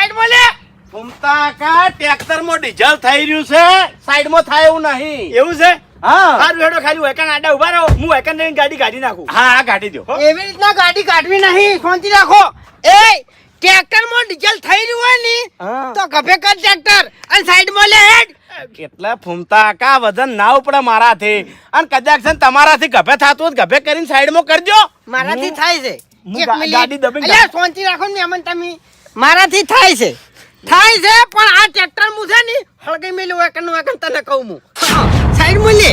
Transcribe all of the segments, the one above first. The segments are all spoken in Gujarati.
સાઈડમાં લે. ફૂમતા કા ટ્રેક્ટરમાં ડીઝલ થઈ રહ્યું છે, સાઈડમાં થાય એવું નહીં. એવું છે? હા સારું હેડો, ખાલી વેકન આડા ઉભા રહો, હું વેકન લઈને ગાડી કાઢી નાખું. હા કાઢી દો. એવી રીતના ગાડી કાઢવી નહીં, શાંતિ રાખો. એ ટ્રેક્ટરમાં ડીઝલ થઈ રહ્યું હોય ને હા. તો ગભે કર ટ્રેક્ટર અને સાઈડમાં લે હેડ. એટલે ફૂમતા કા વજન ના ઉપડે મારાથી, અને કદાચ છે ને તમારાથી ગભે થતું હોય તો ગભે કરીને સાઈડમાં કરજો. મારાથી થાય છે. હું એક મિનિટ. ગાડી દબાઈને અલ્યા, શાંતિ રાખો ને મહેમાન તમે. મારાથી થાય છે પણ આ ટ્રેક્ટર મુ છે ને હળગઈ મેલું વેકન તને કહું હું. સાઈડમાં લે.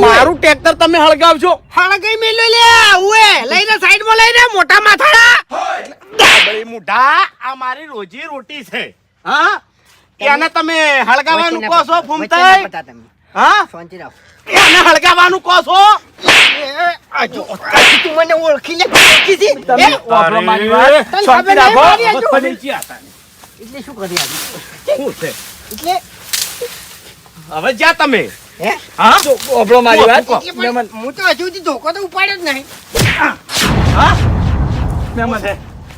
મારું ટ્રેક્ટર તમે હળગાવજો. હળગઈ મેલું લે. ઉએ લઈને સાઈડમાં લઈને મોટા માથાડા. ડાબડી મુઢા, આ મારી રોજી રોટી છે. હા એને તમે હળગાવાનું કહો છો ફૂમતાઈ? હા શાંતિ રાખો. એને હળગાવાનું કહો છો? તું મને ઓળખી લે. ઓળખી છે? તમે એ, વાપરો મારી વાત. તને શાંતિ ખબર નહીં રાખો. મારી આજુ. મગજપણી ચિયા હતા. એટલે શું કરી આજે? શું છે? એટલે હવે જ્યાં તમે હે? હા તો વાપરો મારી વાત. એટલે પણ મહેમાન, હું તો હજુ સુધી ધોકો તો ઉપાડ્યો જ નહીં. હા મહેમાન,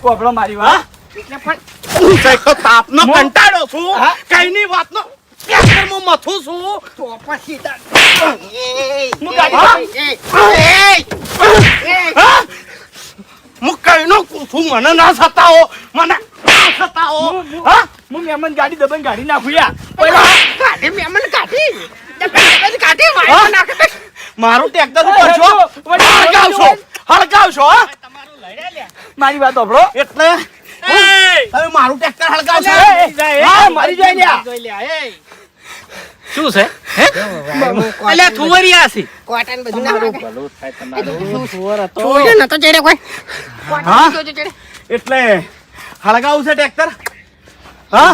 વાપરો મારી વાત. એટલે પણ હું કઈક તાપનો કંટાળો છું. હા? કઈની વાતનો ટ્રેક્ટરમાં મથું છું. તો પછી તાર. હું ગાડી હા? હું કઈનો છું, મને ના સતાવો, મને ના સતાવો. હા હું મહેમાન ગાડી દબાઈને કાઢી નાખું યાર. કાઢી મેમન કાઢી. કાઢી વાય નાખે. મારું ટ્રેક્ટર ઉપર છો, હળગાવશો હળગાવશો. હા? મારી વાત વાપરો. એટલે તમે મારું ટ્રેક્ટર હળગાવશો. હા, મારી જોઈ લ્યા. શું છે? અલ્યા થુવરિયા છે. કોટન બધું ના લાગે. જોજો નતો ચડે કોઈ. હા? જોજો ચડે. એટલે હળગાવું છે ટ્રેક્ટર. હા